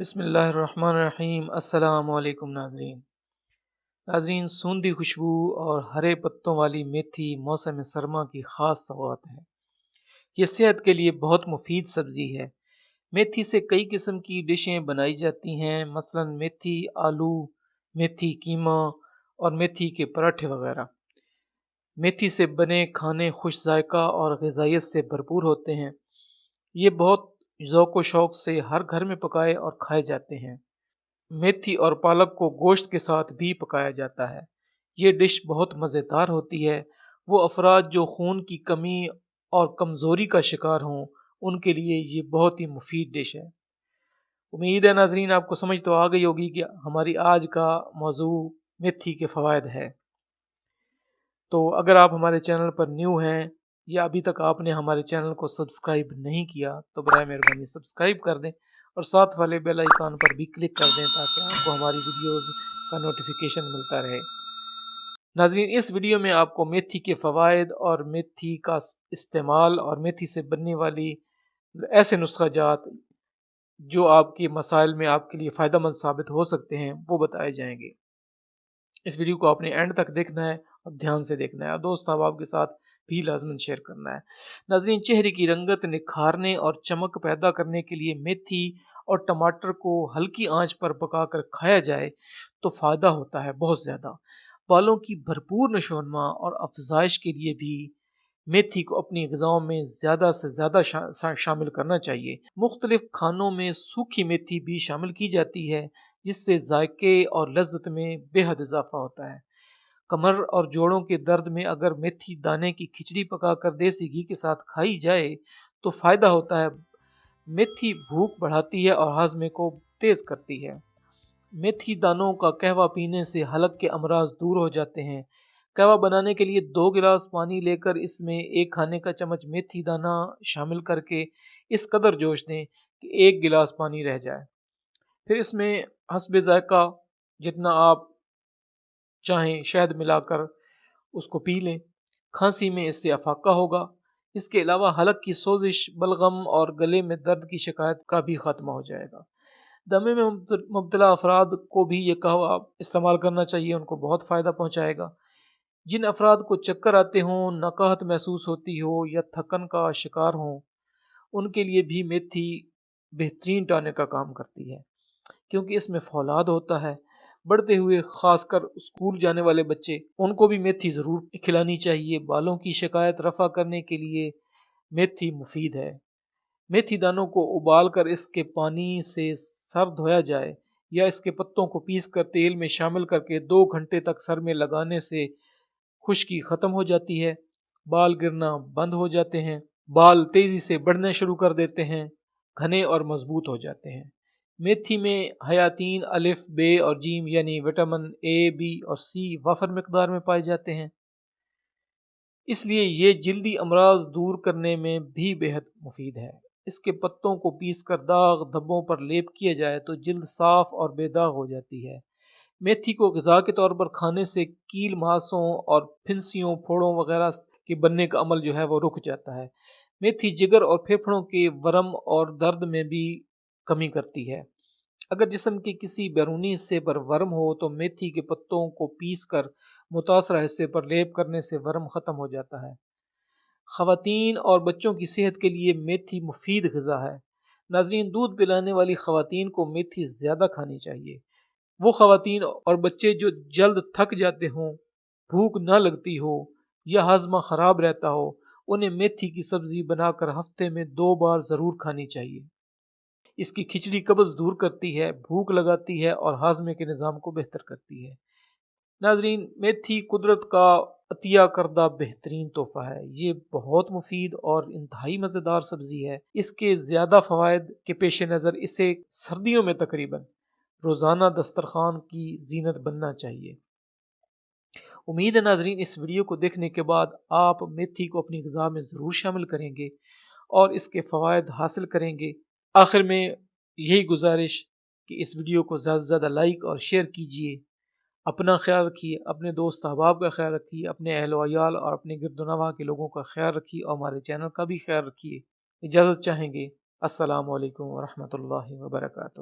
بسم اللہ الرحمن الرحیم۔ السلام علیکم ناظرین، سوندھی خوشبو اور ہرے پتوں والی میتھی موسم سرما کی خاص سوغات ہے۔ یہ صحت کے لیے بہت مفید سبزی ہے۔ میتھی سے کئی قسم کی ڈشیں بنائی جاتی ہیں، مثلا میتھی آلو، میتھی کیما اور میتھی کے پراٹھے وغیرہ۔ میتھی سے بنے کھانے خوش ذائقہ اور غذائیت سے بھرپور ہوتے ہیں۔ یہ بہت ذوق و شوق سے ہر گھر میں پکائے اور کھائے جاتے ہیں۔ میتھی اور پالک کو گوشت کے ساتھ بھی پکایا جاتا ہے۔ یہ ڈش بہت مزیدار ہوتی ہے۔ وہ افراد جو خون کی کمی اور کمزوری کا شکار ہوں ان کے لیے یہ بہت ہی مفید ڈش ہے۔ امید ہے ناظرین آپ کو سمجھ تو آ گئی ہوگی کہ ہماری آج کا موضوع میتھی کے فوائد ہے۔ تو اگر آپ ہمارے چینل پر نیو ہیں یا ابھی تک آپ نے ہمارے چینل کو سبسکرائب نہیں کیا تو برائے مہربانی سبسکرائب کر دیں اور ساتھ والے بیل آئیکن پر بھی کلک کر دیں تاکہ آپ کو ہماری ویڈیوز کا نوٹیفیکیشن ملتا رہے۔ ناظرین، اس ویڈیو میں آپ کو میتھی کے فوائد اور میتھی کا استعمال اور میتھی سے بننے والی ایسے نسخہ جات جو آپ کے مسائل میں آپ کے لیے فائدہ مند ثابت ہو سکتے ہیں وہ بتائے جائیں گے۔ اس ویڈیو کو آپ نے اینڈ تک دیکھنا ہے اور دھیان سے دیکھنا ہے اور دوست احباب کے ساتھ بھی لازماً شیئر کرنا ہے۔ ناظرین، چہرے کی رنگت نکھارنے اور چمک پیدا کرنے کے لیے میتھی اور ٹماٹر کو ہلکی آنچ پر پکا کر کھایا جائے تو فائدہ ہوتا ہے بہت زیادہ۔ بالوں کی بھرپور نشو و نما اور افزائش کے لیے بھی میتھی کو اپنی غذاؤں میں زیادہ سے زیادہ شامل کرنا چاہیے۔ مختلف کھانوں میں سوکھی میتھی بھی شامل کی جاتی ہے جس سے ذائقے اور لذت میں بے حد اضافہ ہوتا ہے۔ کمر اور جوڑوں کے درد میں اگر میتھی دانے کی کھچڑی پکا کر دیسی گھی کے ساتھ کھائی جائے تو فائدہ ہوتا ہے۔ میتھی بھوک بڑھاتی ہے اور ہاضمے کو تیز کرتی ہے۔ میتھی دانوں کا قہوہ پینے سے حلق کے امراض دور ہو جاتے ہیں۔ قہوہ بنانے کے لیے 2 گلاس پانی لے کر اس میں 1 کھانے کا چمچ میتھی دانہ شامل کر کے اس قدر جوش دیں کہ 1 گلاس پانی رہ جائے۔ پھر اس میں حسب ذائقہ جتنا آپ چاہیں شہد ملا کر اس کو پی لیں۔ کھانسی میں اس سے افاقہ ہوگا۔ اس کے علاوہ حلق کی سوزش، بلغم اور گلے میں درد کی شکایت کا بھی خاتمہ ہو جائے گا۔ دمے میں مبتلا افراد کو بھی یہ قہوہ استعمال کرنا چاہیے، ان کو بہت فائدہ پہنچائے گا۔ جن افراد کو چکر آتے ہوں، نقاہت محسوس ہوتی ہو یا تھکن کا شکار ہوں ان کے لیے بھی میتھی بہترین ٹانے کا کام کرتی ہے کیونکہ اس میں فولاد ہوتا ہے۔ بڑھتے ہوئے خاص کر اسکول جانے والے بچے ان کو بھی میتھی ضرور کھلانی چاہیے۔ بالوں کی شکایت رفع کرنے کے لیے میتھی مفید ہے۔ میتھی دانوں کو ابال کر اس کے پانی سے سر دھویا جائے یا اس کے پتوں کو پیس کر تیل میں شامل کر کے 2 گھنٹے تک سر میں لگانے سے خشکی ختم ہو جاتی ہے، بال گرنا بند ہو جاتے ہیں، بال تیزی سے بڑھنا شروع کر دیتے ہیں، گھنے اور مضبوط ہو جاتے ہیں۔ میتھی میں حیاتین الف ب اور جیم یعنی وٹامن اے بی اور سی وافر مقدار میں پائے جاتے ہیں، اس لیے یہ جلدی امراض دور کرنے میں بھی بے حد مفید ہے۔ اس کے پتوں کو پیس کر داغ دھبوں پر لیپ کیا جائے تو جلد صاف اور بے داغ ہو جاتی ہے۔ میتھی کو غذا کے طور پر کھانے سے کیل ماسوں اور پھنسیوں پھوڑوں وغیرہ کے بننے کا عمل جو ہے وہ رک جاتا ہے۔ میتھی جگر اور پھیپھڑوں کے ورم اور درد میں بھی کمی کرتی ہے۔ اگر جسم کے کسی بیرونی حصے پر ورم ہو تو میتھی کے پتوں کو پیس کر متاثرہ حصے پر لیپ کرنے سے ورم ختم ہو جاتا ہے۔ خواتین اور بچوں کی صحت کے لیے میتھی مفید غذا ہے۔ ناظرین، دودھ پلانے والی خواتین کو میتھی زیادہ کھانی چاہیے۔ وہ خواتین اور بچے جو جلد تھک جاتے ہوں، بھوک نہ لگتی ہو یا ہاضمہ خراب رہتا ہو انہیں میتھی کی سبزی بنا کر ہفتے میں 2 بار ضرور کھانی چاہیے۔ اس کی کھچڑی قبض دور کرتی ہے، بھوک لگاتی ہے اور ہاضمے کے نظام کو بہتر کرتی ہے۔ ناظرین، میتھی قدرت کا عطیہ کردہ بہترین تحفہ ہے۔ یہ بہت مفید اور انتہائی مزیدار سبزی ہے۔ اس کے زیادہ فوائد کے پیش نظر اسے سردیوں میں تقریباً روزانہ دسترخوان کی زینت بننا چاہیے۔ امید ہے ناظرین اس ویڈیو کو دیکھنے کے بعد آپ میتھی کو اپنی غذا میں ضرور شامل کریں گے اور اس کے فوائد حاصل کریں گے۔ آخر میں یہی گزارش کہ اس ویڈیو کو زیادہ سے زیادہ لائک اور شیئر کیجیے۔ اپنا خیال رکھیے، اپنے دوست احباب کا خیال رکھیے، اپنے اہل و عیال اور اپنے گرد و نواح کے لوگوں کا خیال رکھیے اور ہمارے چینل کا بھی خیال رکھیے۔ اجازت چاہیں گے۔ السلام علیکم ورحمۃ اللہ وبرکاتہ۔